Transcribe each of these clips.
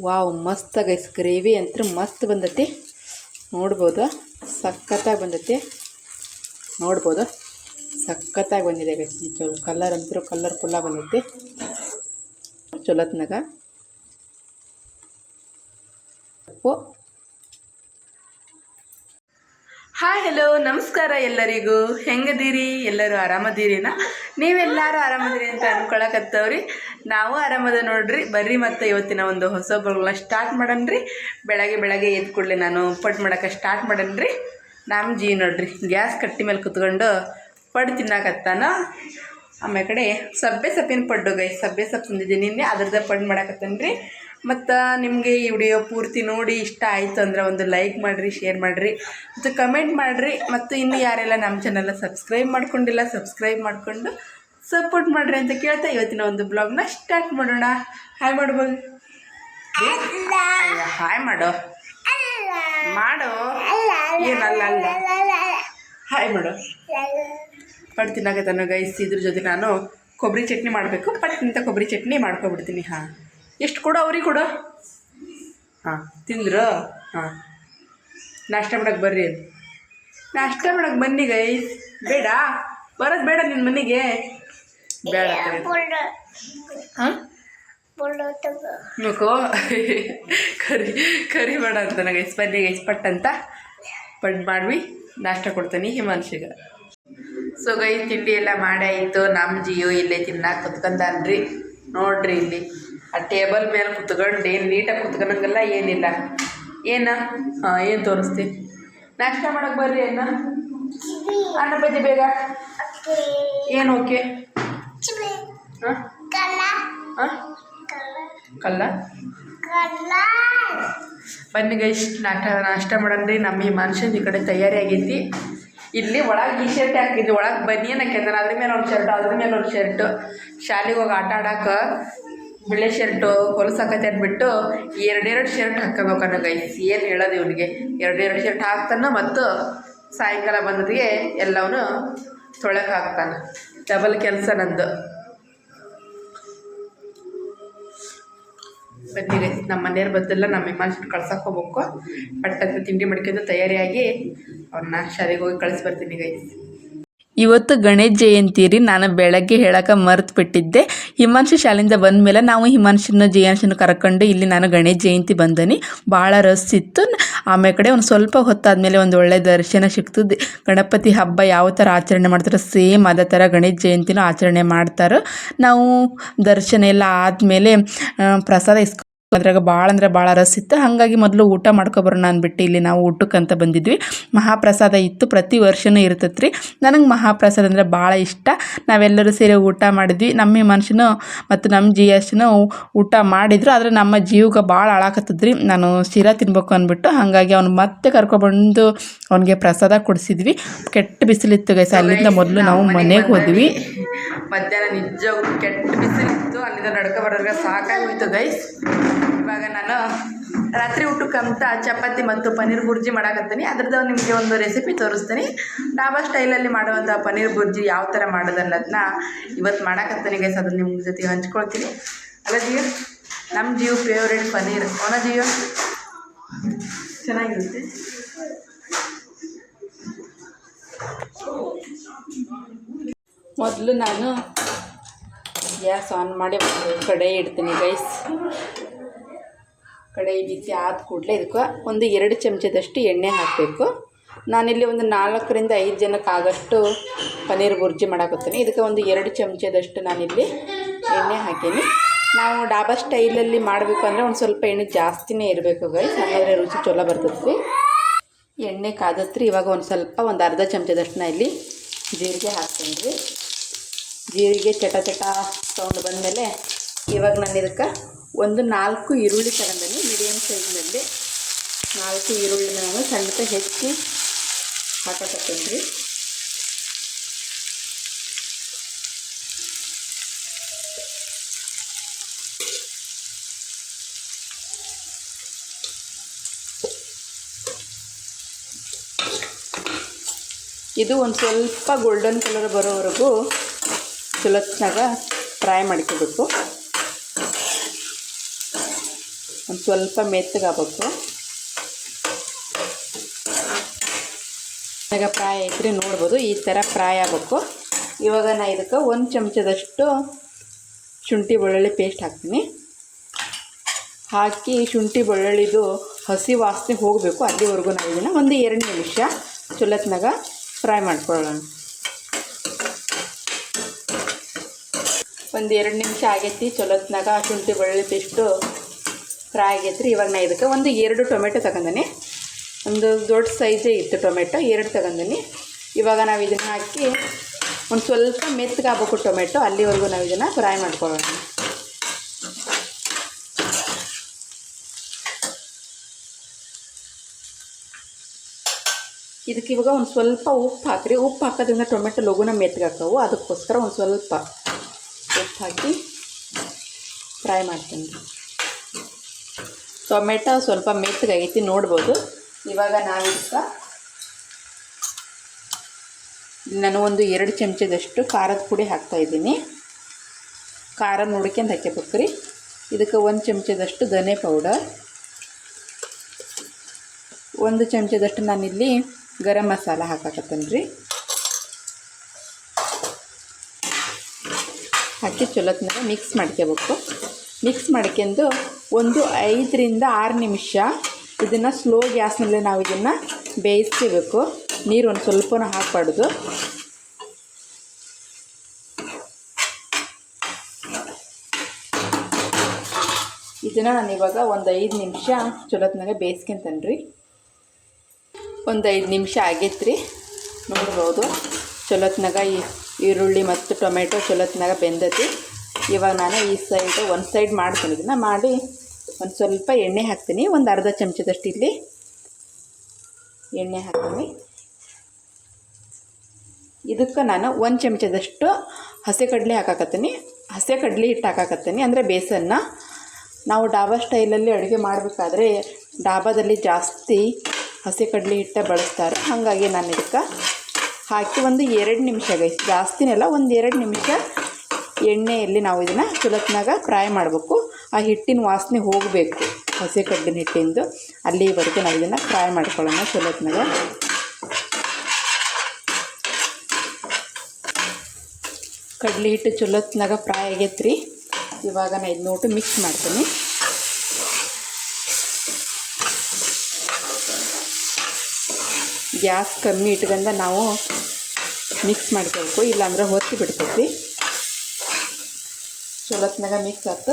Wow ಮಸ್ತ್ guys gravy ಅಂತೂ ಮಸ್ತ್ ಬಂದೈತಿ ನೋಡ್ಬೋದು ಸಖತ್ತಾಗಿ ಬಂದೈತಿ ನೋಡ್ಬೋದು ಸಖತ್ತಾಗಿ ಬಂದಿದೆ ಗೈಸ್ ಚಲೋ ಕಲರ್ ಅಂತೂ ಕಲರ್ಫುಲ್ಲಾಗಿ ಬಂದೈತಿ ಚಲೋತ್ನಾಗ ಉಪ್ಪು ಹಾಯ್ ಹಲೋ ನಮಸ್ಕಾರ ಎಲ್ಲರಿಗೂ ಹೆಂಗದೀರಿ ಎಲ್ಲರೂ ಆರಾಮದೀರಿನಾ ನೀವೆಲ್ಲರೂ ಆರಾಮದಿರಿ ಅಂತ ಅನ್ಕೊಳಕತ್ತವ್ರಿ ನಾವು ಆರಾಮದ ನೋಡ್ರಿ ಬರ್ರಿ ಮತ್ತೆ ಇವತ್ತಿನ ಒಂದು ಹೊಸ ಬ್ಲಾಗ್ನ ಸ್ಟಾರ್ಟ್ ಮಾಡನ್ರಿ ಬೆಳಗ್ಗೆ ಎದ್ದು ಕೂಡಲೇ ನಾನು ಪಡ್ ಮಾಡೋಕೆ ಸ್ಟಾರ್ಟ್ ಮಾಡನ್ರಿ ನಮ್ಮ ಜೀ ನೋಡ್ರಿ ಗ್ಯಾಸ್ ಕಟ್ಟಿ ಮೇಲೆ ಕುತ್ಕೊಂಡು ಪಡ್ ತಿನ್ನಾಕತ್ತಾನ ಆಮೇಲೆ ಕಡೆ ಸಬ್ಬೆ ಸೊಪ್ಪಿನ ಪಡ್ಡು ಗೈ ಸಬ್ಬೆ ಸೊಪ್ಪು ತಂದಿದ್ದೀನಿ ನಿನ್ನೆ ಅದ್ರದ್ದು ಪಡ್ ಮಾಡಕತ್ತನ್ರಿ ಮತ್ತು ನಿಮಗೆ ಈ ವಿಡಿಯೋ ಪೂರ್ತಿ ನೋಡಿ ಇಷ್ಟ ಆಯಿತು ಅಂದ್ರೆ ಒಂದು ಲೈಕ್ ಮಾಡಿರಿ ಶೇರ್ ಮಾಡಿರಿ ಮತ್ತು ಕಮೆಂಟ್ ಮಾಡಿರಿ ಮತ್ತು ಇನ್ನು ಯಾರೆಲ್ಲ ನಮ್ಮ ಚಾನಲ್ನ ಸಬ್ಸ್ಕ್ರೈಬ್ ಮಾಡ್ಕೊಂಡಿಲ್ಲ ಸಬ್ಸ್ಕ್ರೈಬ್ ಮಾಡಿಕೊಂಡು ಸಪೋರ್ಟ್ ಮಾಡಿರಿ ಅಂತ ಕೇಳ್ತಾ ಇವತ್ತಿನ ಒಂದು ಬ್ಲಾಗ್ನ ಸ್ಟಾರ್ಟ್ ಮಾಡೋಣ ಹಾಯ್ ಮಾಡ್ಬೋದು ಹಾಯ್ ಮಾಡೋ ಏನಲ್ಲ ಅಲ್ಲ ಹಾಯ್ ಮಾಡೋ ಪಟ್ಟು ತಿನ್ನಾಕತ್ತಾನು ಗೈಸ್ ಇದ್ರ ಜೊತೆ ನಾನು ಕೊಬ್ಬರಿ ಚಟ್ನಿ ಮಾಡಬೇಕು ಪಟ್ಟಿಂತ ಕೊಬ್ಬರಿ ಚಟ್ನಿ ಮಾಡ್ಕೊಬಿಡ್ತೀನಿ ಹಾಂ ಎಷ್ಟು ಕೊಡು ಅವ್ರಿಗೆ ಕೊಡು ಹಾಂ ತಿಂದ್ರು ಹಾಂ ನಾಷ್ಟ ಮಾಡೋಕ್ಕೆ ಬರ್ರಿ ಅದು ನಾಷ್ಟ ಮಾಡೋಕ್ಕೆ ಬನ್ನಿ ಗೈಸ್ ಬೇಡ ಬರೋದು ಬೇಡ ನಿನ್ನ ಮನೆಗೆ ಬೇಡ ಹಾಂ ನೋಕೋ ಕರಿ ಬೇಡ ಅಂತ ಗೈಸ್ ಬನ್ನಿ ಗೈಸ್ ಪಟ್ಟಂತ ಪಡ್ ಮಾಡ್ವಿ ನಾಷ್ಟ ಕೊಡ್ತೀನಿ ಹಿಮಾಂಶಿಗೆ ಸೊ ಗೈ ತಿಂಡಿ ಎಲ್ಲ ಮಾಡಾಯಿತು ನಮ್ಮ ಜಿಯೋ ಇಲ್ಲೇ ತಿನ್ನಕ್ಕೆ ಕುತ್ಕೊಂಡಾನ್ರಿ ನೋಡ್ರಿ ಇಲ್ಲಿ ಆ ಟೇಬಲ್ ಮೇಲೆ ಕುತ್ಕೊಂಡು ಏನು ನೀಟಾಗಿ ಕುತ್ಕೊಳಂಗಲ್ಲ ಏನಿಲ್ಲ ಏನು ಹಾಂ ಏನು ತೋರಿಸ್ತೀನಿ ನಾಷ್ಟ ಮಾಡೋಕ್ಕೆ ಬರ್ರಿ ಅನ್ನ ಬಜ್ಜಿ ಬೇಗ ಏನು ಓಕೆ ಹಾಂ ಹಾಂ ಕಲ್ಲ ಬನ್ನಿ ಗೈಸ್ ನಾಷ್ಟ ಮಾಡನ್ರಿ ನಮ್ಮ ಈ ಮನುಷ್ಯನ ಈ ಕಡೆ ತಯಾರಿ ಆಗೈತಿ ಇಲ್ಲಿ ಒಳಗೆ ಈ ಶರ್ಟ್ ಹಾಕಿದ್ವಿ ಒಳಗೆ ಬನಿಯನ್ ಹಾಕಿದ್ದಾನೆ ಅದ್ರ ಮೇಲೆ ಒಂದು ಶರ್ಟ್ ಅದ್ರ ಮೇಲೆ ಒಂದು ಶರ್ಟು ಶಾಲೆಗೆ ಹೋಗಿ ಆಟ ಆಡೋಕೆ ಬಿಳೆ ಶರ್ಟು ಹೊಲಸಾಕತ್ತೆ ಅಂದ್ಬಿಟ್ಟು ಎರಡೆರಡು ಶರ್ಟ್ ಹಾಕೋಬೇಕನ್ನ ಗೈಸ್ ಏನು ಹೇಳೋದು ಇವನಿಗೆ ಎರಡೆರಡು ಶರ್ಟ್ ಹಾಕ್ತಾನೆ ಮತ್ತು ಸಾಯಂಕಾಲ ಬಂದಿಗೆ ಎಲ್ಲವನ್ನೂ ತೊಳಕ್ಕೆ ಹಾಕ್ತಾನೆ ಡಬಲ್ ಕೆಲಸ ನಂದು ಬನ್ನಿ ಗೈಸ್ ನಮ್ಮ ಮನೆಯವ್ರು ಬದ್ದೆಲ್ಲ ನಮ್ಮ ಹಿಮಾಂಶನ ಕಳ್ಸಕ್ಕೆ ಹೋಗ್ಬೇಕು ಪಟ್ಟಂತ ತಿಂಡಿ ಮಾಡ್ಕೊಂಡು ತಯಾರಿಯಾಗಿ ಅವ್ರನ್ನ ಶಾಲೆಗೆ ಹೋಗಿ ಕಳಿಸ್ಬರ್ತೀನಿ ಗೈಸ್ ಇವತ್ತು ಗಣೇಶ ಜಯಂತಿ ರೀ ನಾನು ಬೆಳಗ್ಗೆ ಹೇಳಕ್ಕೆ ಮರ್ತು ಬಿಟ್ಟಿದ್ದೆ ಹಿಮಾಂಶು ಶಾಲೆಯಿಂದ ಬಂದ ಮೇಲೆ ನಾವು ಹಿಮಾಂಶನ ಜಯಾಂಶನ ಕರ್ಕೊಂಡು ಇಲ್ಲಿ ನಾನು ಗಣೇಶ ಜಯಂತಿ ಬಂದನಿ ಭಾಳ ರಸ್ ಇತ್ತು ಆಮೇಲೆ ಕಡೆ ಒಂದು ಸ್ವಲ್ಪ ಹೊತ್ತಾದಮೇಲೆ ಒಂದು ಒಳ್ಳೆ ದರ್ಶನ ಸಿಕ್ತು ಗಣಪತಿ ಹಬ್ಬ ಯಾವ ಥರ ಆಚರಣೆ ಮಾಡ್ತಾರೆ ಸೇಮ್ ಅದೇ ಥರ ಗಣೇಶ ಜಯಂತಿನೂ ಆಚರಣೆ ಮಾಡ್ತಾರೆ ನಾವು ದರ್ಶನ ಎಲ್ಲ ಆದಮೇಲೆ ಪ್ರಸಾದ ಅದ್ರಾಗ ಭಾಳ ಅಂದ್ರೆ ಭಾಳ ರಸ್ ಇತ್ತು ಹಾಗಾಗಿ ಮೊದಲು ಊಟ ಮಾಡ್ಕೊಬರೋಣ ಅಂದ್ಬಿಟ್ಟು ಇಲ್ಲಿ ನಾವು ಊಟಕ್ಕಂತ ಬಂದಿದ್ವಿ ಮಹಾಪ್ರಸಾದ ಇತ್ತು ಪ್ರತಿ ವರ್ಷವೂ ಇರ್ತೈತೆ ರೀ ನನಗೆ ಮಹಾಪ್ರಸಾದ ಅಂದರೆ ಭಾಳ ಇಷ್ಟ ನಾವೆಲ್ಲರೂ ಸೇರಿ ಊಟ ಮಾಡಿದ್ವಿ ನಮ್ಮ ಮನುಷ್ಯನು ಮತ್ತು ನಮ್ಮ ಜಿಯಷ್ಟನು ಊಟ ಮಾಡಿದ್ರು ಆದರೆ ನಮ್ಮ ಜೀವಗೆ ಭಾಳ ಹಾಳಾಕತ್ತದ್ರಿ ನಾನು ಶಿರಾ ತಿನ್ಬೇಕು ಅಂದ್ಬಿಟ್ಟು ಹಾಗಾಗಿ ಅವ್ನು ಮತ್ತೆ ಕರ್ಕೊಬಂದು ಅವನಿಗೆ ಪ್ರಸಾದ ಕೊಡಿಸಿದ್ವಿ ಕೆಟ್ಟ ಬಿಸಿಲಿತ್ತು ಗೈಸ್ ಅಲ್ಲಿಂದ ಮೊದಲು ನಾವು ಮನೆಗೆ ಹೋದ್ವಿ ಮಧ್ಯಾಹ್ನ ನಿಜವಾಗ್ಲೂ ಕೆಟ್ಟ ಬಿಸಿಲಿತ್ತು ಅಲ್ಲಿಂದ ನಡ್ಕೊ ಬರೋದ್ರಾಗ ಸಾಕಾಗಿ ಹೋಯ್ತು ಗೈಸ್ ಇವಾಗ ನಾನು ರಾತ್ರಿ ಊಟಕ್ಕಂತ ಚಪಾತಿ ಮತ್ತು ಪನ್ನೀರ್ ಬುರ್ಜಿ ಮಾಡಾಕತ್ತೀನಿ ಅದ್ರದ್ದು ನಿಮಗೆ ಒಂದು ರೆಸಿಪಿ ತೋರಿಸ್ತೀನಿ ಡಾಬಾ ಸ್ಟೈಲಲ್ಲಿ ಮಾಡುವಂಥ ಪನ್ನೀರ್ ಬುರ್ಜಿ ಯಾವ ಥರ ಮಾಡೋದು ಅನ್ನೋದನ್ನ ಇವತ್ತು ಮಾಡಾಕತ್ತೀನಿ ಗೈಸ್ ಅದನ್ನು ನಿಮ್ಮ ಜೊತೆ ಹಂಚ್ಕೊಳ್ತೀನಿ ಅಲ್ಲ ಜಿಯೋ ನಮ್ಮ ಜಿಯೋ ಫೇವ್ರೇಟ್ ಪನ್ನೀರ್ ಅವನ ಜಿಯೋ ಚೆನ್ನಾಗಿರುತ್ತೆ ಮೊದಲು ನಾನು ಗ್ಯಾಸ್ ಆನ್ ಮಾಡಿ ಕಡಾಯಿ ಇಡ್ತೀನಿ ಗೈಸ್ ಕಡಾಯಿ ಬಿಸಿ ಆದ ಕೂಡಲೇ ಇದಕ್ಕೆ ಒಂದು 2 ಚಮಚದಷ್ಟು ಎಣ್ಣೆ ಹಾಕಬೇಕು ನಾನಿಲ್ಲಿ ಒಂದು 4ರಿಂದ 5 ಜನಕ್ಕಾಗಷ್ಟು ಪನ್ನೀರ್ ಬುರ್ಜಿ ಮಾಡಾಕತ್ತೀನಿ ಇದಕ್ಕೆ ಒಂದು 2 ಚಮಚದಷ್ಟು ನಾನಿಲ್ಲಿ ಎಣ್ಣೆ ಹಾಕೀನಿ ನಾವು ಡಾಬಾ ಸ್ಟೈಲಲ್ಲಿ ಮಾಡಬೇಕು ಅಂದರೆ ಒಂದು ಸ್ವಲ್ಪ ಎಣ್ಣೆ ಜಾಸ್ತಿನೇ ಇರಬೇಕು ಗೈಸ್ ಹಾಗಾದರೆ ರುಚಿ ಚಲೋ ಬರ್ತೈತಿ ಎಣ್ಣೆ ಕಾದತ್ರಿ ಇವಾಗ ಒಂದು ಅರ್ಧ ಚಮಚದಷ್ಟು ನಾ ಇಲ್ಲಿ ಜೀರಿಗೆ ಹಾಕ್ತೀನಿ ರೀ ಜೀರಿಗೆ ಚಟ ಸೌಂಡ್ ಬಂದಮೇಲೆ ಇವಾಗ ನಾನು ಇದಕ್ಕೆ ಒಂದು 4 ಈರುಳ್ಳಿ ತಗೊಂಡನಿ ಮೀಡಿಯಮ್ ಸೈಜ್ನಲ್ಲಿ 4 ಈರುಳ್ಳಿನ ನಾನು ಸಣ್ಣಕ್ಕೆ ಹೆಚ್ಚಿ ಹಾಕಕತ್ತೀನಿ ರೀ ಇದು ಒಂದು ಸ್ವಲ್ಪ ಗೋಲ್ಡನ್ ಕಲರ್ ಬರೋವರೆಗೂ ಚಲೋತ್ನಾಗ ಫ್ರೈ ಮಾಡ್ಕೋಬೇಕು ಒಂದು ಸ್ವಲ್ಪ ಮೆತ್ತಗಾಗಬೇಕು. ಈಗ ಫ್ರೈ ಐತ್ರಿ, ನೋಡ್ಬೋದು ಈ ಥರ ಫ್ರೈ ಆಗಬೇಕು. ಇವಾಗ ನಾನು ಇದಕ್ಕೆ 1 ಚಮಚದಷ್ಟು ಶುಂಠಿ ಬೆಳ್ಳುಳ್ಳಿ ಪೇಸ್ಟ್ ಹಾಕ್ತೀನಿ. ಹಾಕಿ ಶುಂಠಿ ಬೆಳ್ಳುಳ್ಳಿದು ಹಸಿ ವಾಸನೆ ಹೋಗಬೇಕು, ಅಲ್ಲಿವರೆಗೂ ನಾವು ಇದನ್ನು ಒಂದು 2 ನಿಮಿಷ ಚೊಲತ್ನಾಗ ಫ್ರೈ ಮಾಡ್ಕೊಳ್ಳೋಣ. ಒಂದು 2 ನಿಮಿಷ ಆಗೈತಿ ಚೊಲತ್ನಾಗ ಶುಂಠಿ ಬೆಳ್ಳುಳ್ಳಿ ಪೇಸ್ಟು ಫ್ರೈ ಆಗೈತ್ರಿ. ಇವಾಗ ನಾನು ಇದಕ್ಕೆ ಒಂದು 2 ಟೊಮೆಟೊ ತಗೊಂಡಿನಿ. ಒಂದು ದೊಡ್ಡ ಸೈಜೇ ಇತ್ತು ಟೊಮೆಟೊ, 2 ತಗೊಂಡಿನಿ. ಇವಾಗ ನಾವು ಇದನ್ನು ಹಾಕಿ ಒಂದು ಸ್ವಲ್ಪ ಮೆತ್ತಗಾಗಬೇಕು ಟೊಮೆಟೊ, ಅಲ್ಲಿವರೆಗೂ ನಾವು ಇದನ್ನು ಫ್ರೈ ಮಾಡ್ಕೊಳ್ಳೋಣ. ಇದಕ್ಕೆ ಇವಾಗ ಒಂದು ಸ್ವಲ್ಪ ಉಪ್ಪು ಹಾಕಿರಿ. ಉಪ್ಪು ಹಾಕೋದ್ರಿಂದ ಟೊಮೆಟೊ ಲಘುನ ಮೆತ್ತಗಾಕವು, ಅದಕ್ಕೋಸ್ಕರ ಒಂದು ಸ್ವಲ್ಪ ಉಪ್ಪು ಹಾಕಿ ಫ್ರೈ ಮಾಡ್ತೀನಿ. ಟೊಮೆಟೊ ಸ್ವಲ್ಪ ಮೆತ್ತಗಾಗೈತಿ, ನೋಡ್ಬೋದು. ಇವಾಗ ನಾನು ಒಂದು 2 ಚಮಚದಷ್ಟು ಖಾರದ ಪುಡಿ ಹಾಕ್ತಾಯಿದ್ದೀನಿ. ಖಾರ ನೋಡ್ಕೊಂಡು ಹಾಕಬೇಕು ರೀ. ಇದಕ್ಕೆ 1 ಚಮಚದಷ್ಟು ಧನೆ ಪೌಡರ್, 1 ಚಮಚದಷ್ಟು ನಾನಿಲ್ಲಿ ಗರಂ ಮಸಾಲ ಹಾಕಕತ್ತೇನೆ ರೀ. ಹಾಕಿ ಚೊಲತ್ನಾಗ ಮಿಕ್ಸ್ ಮಾಡ್ಕೋಬೇಕು. ಮಿಕ್ಸ್ ಮಾಡ್ಕೊಂಡು ಒಂದು 5 ರಿಂದ 6 ನಿಮಿಷ ಇದನ್ನು ಸ್ಲೋ ಗ್ಯಾಸ್ನಲ್ಲೇ ನಾವು ಇದನ್ನು ಬೇಯಿಸ್ಕೋಬೇಕು. ನೀರು ಒಂದು ಸ್ವಲ್ಪನೂ ಹಾಕಬಾರ್ದು. ಇದನ್ನು ನಾನು ಇವಾಗ ಒಂದು 5 ನಿಮಿಷ ಚೊಲತ್ನಾಗ ಬೇಯಿಸ್ಕೊಂತೇನೆ ರೀ. ಒಂದು 5 ನಿಮಿಷ ಆಗೈತ್ರಿ, ನೋಡ್ಬೋದು. ಚೊಲತ್ನಾಗ ಈರುಳ್ಳಿ ಮತ್ತು ಟೊಮೆಟೊ ಚೊಲತ್ನಾಗ ಬೆಂದೈತಿ. ಇವಾಗ ನಾನು ಈ ಸೈಡ್ ಒಂದು ಸೈಡ್ ಮಾಡ್ತೀನಿ. ಇದನ್ನು ಮಾಡಿ ಒಂದು ಸ್ವಲ್ಪ ಎಣ್ಣೆ ಹಾಕ್ತೀನಿ. ಒಂದು ಅರ್ಧ ಚಮಚದಷ್ಟು ಇಲ್ಲಿ ಎಣ್ಣೆ ಹಾಕ್ತೀನಿ. ಇದಕ್ಕೆ ನಾನು 1 ಚಮಚದಷ್ಟು ಹಸಿ ಕಡಲೆ ಹಾಕಾಕತ್ತೀನಿ. ಹಸಿ ಕಡಲೆ ಹಿಟ್ಟು ಹಾಕಾಕತ್ತೀನಿ, ಅಂದರೆ ಬೇಸನ್ನ. ನಾವು ಡಾಬಾ ಸ್ಟೈಲಲ್ಲಿ ಅಡುಗೆ ಮಾಡಬೇಕಾದ್ರೆ ಡಾಬಾದಲ್ಲಿ ಜಾಸ್ತಿ ಹಸಿ ಕಡಲೆ ಹಿಟ್ಟು ಬಳಸ್ತಾರೆ. ಹಾಗಾಗಿ ನಾನು ಇದಕ್ಕೆ ಹಾಕಿ ಒಂದು 2 ನಿಮಿಷ ಜಾಸ್ತಿನೆಲ್ಲ ಒಂದು 2 ನಿಮಿಷ ಎಣ್ಣೆಯಲ್ಲಿ ನಾವು ಇದನ್ನು ಚೊಲತ್ನಾಗ ಫ್ರೈ ಮಾಡಬೇಕು. ಆ ಹಿಟ್ಟಿನ ವಾಸನೆ ಹೋಗಬೇಕು, ಹಸಿ ಕಡ್ಡಿನ ಹಿಟ್ಟಿಂದು. ಅಲ್ಲಿವರೆಗೂ ನಾವು ಇದನ್ನು ಫ್ರೈ ಮಾಡ್ಕೊಳ್ಳೋಣ ಚೊಲತ್ನಾಗ. ಕಡ್ಲೆ ಹಿಟ್ಟು ಚೊಲತ್ನಾಗ ಫ್ರೈ ಆಗೈತ್ರಿ. ಇವಾಗ ನಾನು ಇದು ನೋಟು ಮಿಕ್ಸ್ ಮಾಡ್ತೀನಿ. ಗ್ಯಾಸ್ ಕಮ್ಮಿ ಇಟ್ಕೊಂಡು ನಾವು ಮಿಕ್ಸ್ ಮಾಡ್ಕೋಬೇಕು, ಇಲ್ಲಾಂದ್ರೆ ಹೊತ್ತಿ ಬಿಡ್ತೈತಿ. ಚೊಲತ್ನಾಗ ಮಿಕ್ಸ್ ಆಯ್ತು.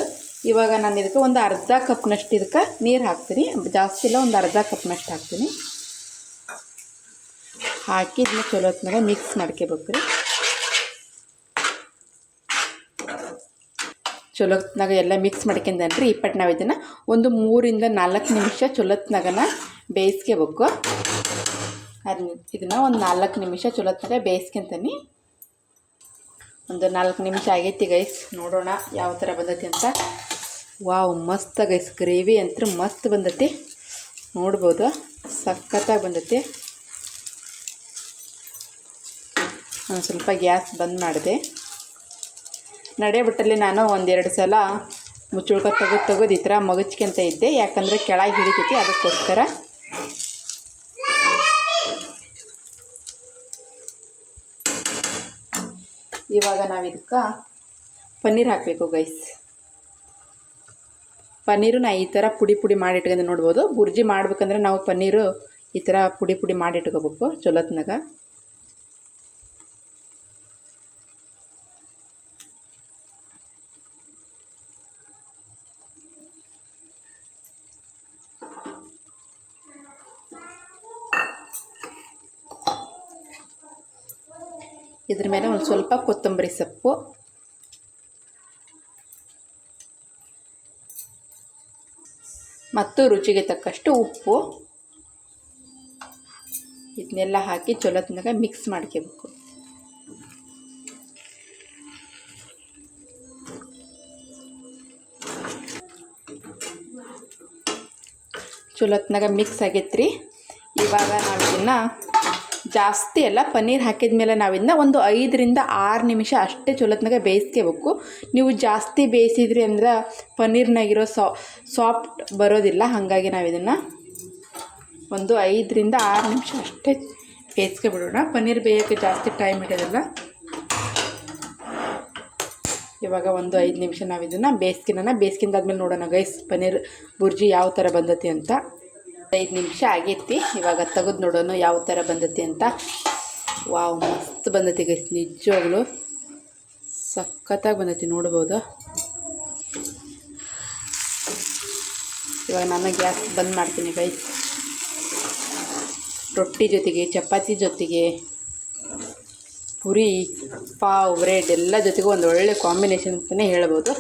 ಇವಾಗ ನಾನು ಇದಕ್ಕೆ ಒಂದು ಅರ್ಧ ಕಪ್ನಷ್ಟು ಇದಕ್ಕೆ ನೀರು ಹಾಕ್ತೀನಿ. ಜಾಸ್ತಿ ಇಲ್ಲ, ಒಂದು ಅರ್ಧ ಕಪ್ನಷ್ಟು ಹಾಕ್ತೀನಿ. ಹಾಕಿ ಇದನ್ನ ಚೊಲತ್ನಾಗ ಮಿಕ್ಸ್ ಮಾಡ್ಕೋಬೇಕು ರೀ. ಚೊಲತ್ನಾಗ ಎಲ್ಲ ಮಿಕ್ಸ್ ಮಾಡ್ಕೊಂಡ್ರಿ. ಇಪ್ಪಟ್ಟು ನಾವು ಇದನ್ನು ಒಂದು 3 ರಿಂದ 4 ನಿಮಿಷ ಚೊಲತ್ನಾಗನ ಬೇಯಿಸ್ಕೋಬೇಕು. ಇದನ್ನು ಒಂದು 4 ನಿಮಿಷ ಚೊಲತ್ನಾಗ ಬೇಯಿಸ್ಕೊಂತೀನಿ. ಒಂದು 4 ನಿಮಿಷ ಆಗೈತಿ ಗೈಸ್. ನೋಡೋಣ ಯಾವ ಥರ ಬಂದೈತಿ ಅಂತ. ವಾವ್, ಮಸ್ತ್ ಗೈಸ್. ಗ್ರೇವಿ ಅಂತೂ ಮಸ್ತ್ ಬಂದೈತಿ, ನೋಡ್ಬೋದು. ಸಖತ್ತಾಗಿ ಬಂದೈತಿ. ನಾನು ಸ್ವಲ್ಪ ಗ್ಯಾಸ್ ಬಂದ್ ಮಾಡಿದೆ. ನಡೆಯಬಿಟ್ಟಲ್ಲಿ ನಾನು 1-2 ಸಲ ಮುಚ್ಚುಳ್ಕ ತೆಗೆದು ಈ ಥರ ಮಗಚ್ಕೊಂತ ಇದ್ದೆ, ಯಾಕಂದರೆ ಕೆಳಗೆ ಹಿಡಿತೈತಿ, ಅದಕ್ಕೋಸ್ಕರ. ಇವಾಗ ನಾವು ಇದಕ್ಕೆ ಪನ್ನೀರ್ ಹಾಕಬೇಕು ಗೈಸ್. ಪನ್ನೀರು ನಾ ಈ ಥರ ಪುಡಿ ಮಾಡಿ ಇಟ್ಕೊಂಡು, ನೋಡ್ಬೋದು. ಬುರ್ಜಿ ಮಾಡ್ಬೇಕಂದ್ರೆ ನಾವು ಪನ್ನೀರು ಈ ಥರ ಪುಡಿ ಮಾಡಿ ಇಟ್ಕೋಬೇಕು ಚೊಲತ್ನಾಗ. ಇದ್ರ ಮೇಲೆ ಒಂದು ಸ್ವಲ್ಪ ಕೊತ್ತಂಬರಿ ಸೊಪ್ಪು, ಮತ್ತು ರುಚಿಗೆ ತಕ್ಕಷ್ಟು ಉಪ್ಪು, ಇದನ್ನೆಲ್ಲ ಹಾಕಿ ಚೊಲತ್ನಾಗ ಮಿಕ್ಸ್ ಮಾಡ್ಕೋಬೇಕು. ಚೊಲತ್ನಾಗ ಮಿಕ್ಸ್ ಆಗೈತ್ರಿ. ಇವಾಗ ನಾವು ಇದನ್ನು ಜಾಸ್ತಿ ಎಲ್ಲ ಪನ್ನೀರ್ ಹಾಕಿದ ಮೇಲೆ ನಾವಿಂದ ಒಂದು 5-6 ನಿಮಿಷ ಅಷ್ಟೇ ಚಲೋತ್ನಾಗ ಬೇಯಿಸ್ಕೋಬೇಕು. ನೀವು ಜಾಸ್ತಿ ಬೇಯಿಸಿದ್ರಿ ಅಂದ್ರೆ ಪನ್ನೀರ್ನಾಗಿರೋ ಸಾಫ್ಟ್ ಬರೋದಿಲ್ಲ. ಹಾಗಾಗಿ ನಾವು ಇದನ್ನು ಒಂದು 5-6 ನಿಮಿಷ ಅಷ್ಟೇ ಬೇಯಿಸ್ಕೊಬಿಡೋಣ. ಪನ್ನೀರ್ ಬೇಯೋಕ್ಕೆ ಜಾಸ್ತಿ ಟೈಮ್ ಹಿಡಿಯೋದಿಲ್ಲ. ಇವಾಗ ಒಂದು 5 ನಿಮಿಷ ನಾವು ಇದನ್ನು ಬೇಯಿಸ್ಕಿಂದಾದ್ಮೇಲೆ ನೋಡೋಣ ಗೈಸ್ ಪನ್ನೀರ್ ಬುರ್ಜಿ ಯಾವ ಥರ ಬಂದತಿ ಅಂತ. 5 ನಿಮಿಷ ಆಗೈತಿ. ಇವಾಗ ತೆಗೆದು ನೋಡೋಣ ಯಾವ ಥರ ಬಂದತಿ ಅಂತ. ವಾವ್, ಮಸ್ತ್ ಬಂದತಿ ಗೈಸ್, ನಿಜವಾಗ್ಲೂ ಸಖತ್ತಾಗಿ ಬಂದತಿ, ನೋಡ್ಬೋದು. ಇವಾಗ ನಾನು ಗ್ಯಾಸ್ ಬಂದ್ ಮಾಡ್ತೀನಿ ಗೈಸ್. ರೊಟ್ಟಿ ಜೊತೆಗೆ, ಚಪಾತಿ ಜೊತೆಗೆ, ಪುರಿ, ಪಾವ್, ಬ್ರೆಡ್ ಎಲ್ಲ ಜೊತೆಗೂ ಒಂದು ಒಳ್ಳೆ ಕಾಂಬಿನೇಷನ್ ಅಂತಲೇ ಹೇಳ್ಬೋದು.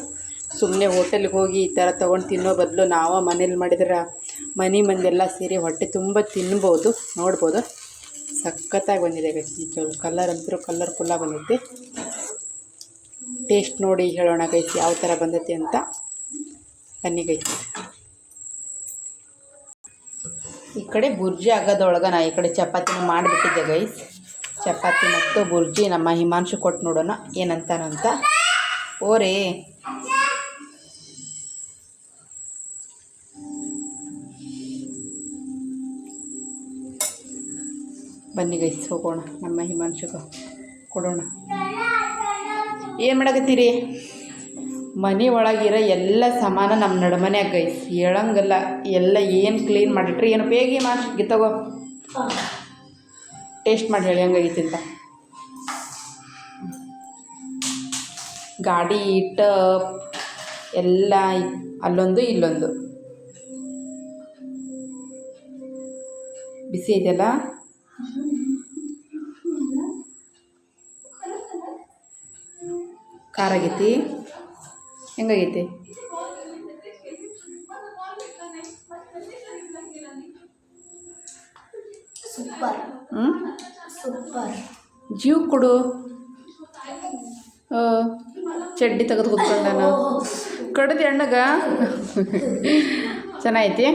ಸುಮ್ಮನೆ ಹೋಟೆಲ್ಗೆ ಹೋಗಿ ಈ ಥರ ತೊಗೊಂಡು ತಿನ್ನೋ ಬದಲು ನಾವು ಮನೇಲಿ ಮಾಡಿದ್ರೆ ಮನೆ ಮಂದೆಲ್ಲ ಸೇರಿ ಹೊಟ್ಟೆ ತುಂಬ ತಿನ್ಬೋದು. ನೋಡ್ಬೋದು, ಸಖತ್ತಾಗಿ ಬಂದಿದೆ ಗೈಸ್. ನಿಜವಾಗ್ಲೂ ಕಲರ್ ಅಂತೂ ಕಲರ್ಫುಲ್ಲಾಗಿ ಬಂದೈತಿ. ಟೇಸ್ಟ್ ನೋಡಿ ಹೇಳೋಣ ಗೈಸ್ ಯಾವ ಥರ ಬಂದೈತಿ ಅಂತ. ಬನ್ನಿ ಗೈಸ್. ಈ ಕಡೆ ಬುರ್ಜಿ ಆಗೋದೊಳಗೆ ನಾ ಈ ಕಡೆ ಚಪಾತಿನ ಮಾಡಿಬಿಟ್ಟಿದ್ದೆ ಗೈಸ್. ಚಪಾತಿ ಮತ್ತು ಬುರ್ಜಿ ನಮ್ಮ ಹಿಮಾಂಶು ಕೊಟ್ಟು ನೋಡೋಣ ಏನಂತಾನಂತ. ಓರೇ ಬನ್ನಿ ಗೈಸ್, ಹೋಗೋಣ ನಮ್ಮ ಹಿಮಾಂಶುಗೆ ಕೊಡೋಣ. ಏನು ಮಾಡಕತ್ತೀರಿ? ಮನೆ ಒಳಗಿರೋ ಎಲ್ಲ ಸಾಮಾನು ನಮ್ಮ ನಡುಮನ್ಯಾಗ ಗೈಸ್, ಹೇಳಂಗಲ್ಲ. ಎಲ್ಲ ಏನು ಕ್ಲೀನ್ ಮಾಡಿಟ್ರಿ ಏನು ಬೇಗ ಮಾಡಿ ತಗೋ, ಟೇಸ್ಟ್ ಮಾಡಿ ಹೇಳಿ ಹೆಂಗಾಗೈತಿ ಅಂತ. ಗಾಡಿ ಟಪ್ ಎಲ್ಲ ಅಲ್ಲೊಂದು ಇಲ್ಲೊಂದು ಬಿಸಿ ಇದೆಯಲ್ಲ. ಖಾರ ಆಗೈತಿ, ಹೆಂಗಾಗೈತಿ? ಸೂಪರ್. ಸೂಪರ್. ಜೀವ ಕೊಡು. ಚಡ್ಡಿ ತೆಗೆದು ಕೂತ್ಕೊಂಡು ನಾನು ಕಡ್ದು ಎಣ್ಣಗ ಚೆನ್ನಾಗೈತಿ.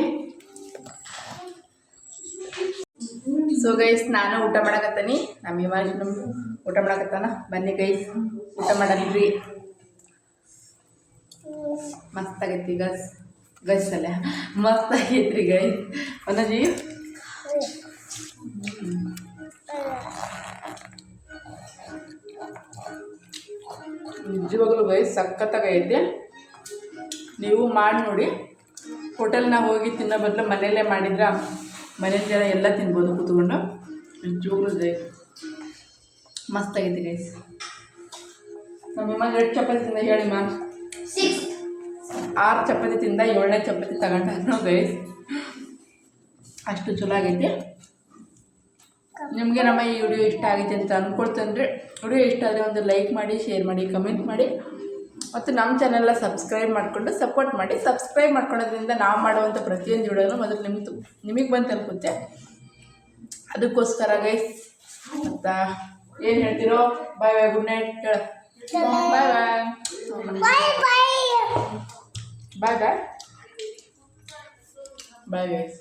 ಸೊ ಗೈಸ್, ನಾನು ಊಟ ಮಾಡಕತ್ತೀನಿ. ನಮ್ಮ ಹಿಮಾಂಶು ಊಟ ಮಾಡಕತ್ತಾನ. ಬನ್ನಿ ಗೈಸ್, ಊಟ ಮಾಡಲ್ರಿ. ಮಸ್ತಾಗೈತಿ ಗೈಸ್ ಅಲ್ಲ, ಮಸ್ತಾಗೈತ್ರಿ ಗೈಸ್. ಒಂದಜಿ ನಿಜವಾಗ್ಲೂ ಗೈಸ್ ಸಖತ್ತಾಗೈತೆ. ನೀವು ಮಾಡಿ ನೋಡಿ. ಹೋಟೆಲ್ನಾಗ ಹೋಗಿ ತಿನ್ನೋ ಬದಲು ಮನೆಯಲ್ಲೇ ಮಾಡಿದ್ರೆ ಮನೇಲಿ ಜನ ಎಲ್ಲ ತಿನ್ಬೋದು ಕೂತ್ಕೊಂಡು. ನಿಜವಾಗ್ಲೂ ಗೈಸ್ ಮಸ್ತಾಗೈತೆ ಗೈಸ್. ನಮ್ಮ ಹಿಮಾಂಶು 2 ಚಪಾತಿ ತಿಂದ ಹೇಳಿ ಮ್ಯಾಮ್. 6 ಚಪಾತಿ ತಿಂದ 7ನೇ ಚಪಾತಿ ತಗೊಂಡು ಗೈಸ್. ಅಷ್ಟು ಚಲೋ ಆಗೈತಿ. ನಿಮಗೆ ನಮ್ಮ ಈ ವಿಡಿಯೋ ಇಷ್ಟ ಆಗೈತೆ ಅಂತ ಅಂದ್ಕೊಳ್ತಂದರೆ, ವಿಡಿಯೋ ಇಷ್ಟ ಆದರೆ ಒಂದು ಲೈಕ್ ಮಾಡಿ, ಶೇರ್ ಮಾಡಿ, ಕಮೆಂಟ್ ಮಾಡಿ, ಮತ್ತು ನಮ್ಮ ಚಾನೆಲ್ನ ಸಬ್ಸ್ಕ್ರೈಬ್ ಮಾಡಿಕೊಂಡು ಸಪೋರ್ಟ್ ಮಾಡಿ. ಸಬ್ಸ್ಕ್ರೈಬ್ ಮಾಡ್ಕೊಳ್ಳೋದ್ರಿಂದ ನಾವು ಮಾಡುವಂಥ ಪ್ರತಿಯೊಂದು ವಿಡಿಯೋನು ಮೊದಲು ನಿಮಗೆ ಬಂದು ತಲುಪುತ್ತೆ. ಅದಕ್ಕೋಸ್ಕರ ಗೈಸ್, ಮತ್ತು ಏನು ಹೇಳ್ತೀರೋ? ಬಾಯ್ ಬಾಯ್, ಗುಡ್ ನೈಟ್ ಹೇಳ. ಬಾಯ್ ಬಾಯ್ ಬಾಯ್ ಬಾಯ್ ಬಾಯ್ ಬಾಯ್ ಗೈಸ್.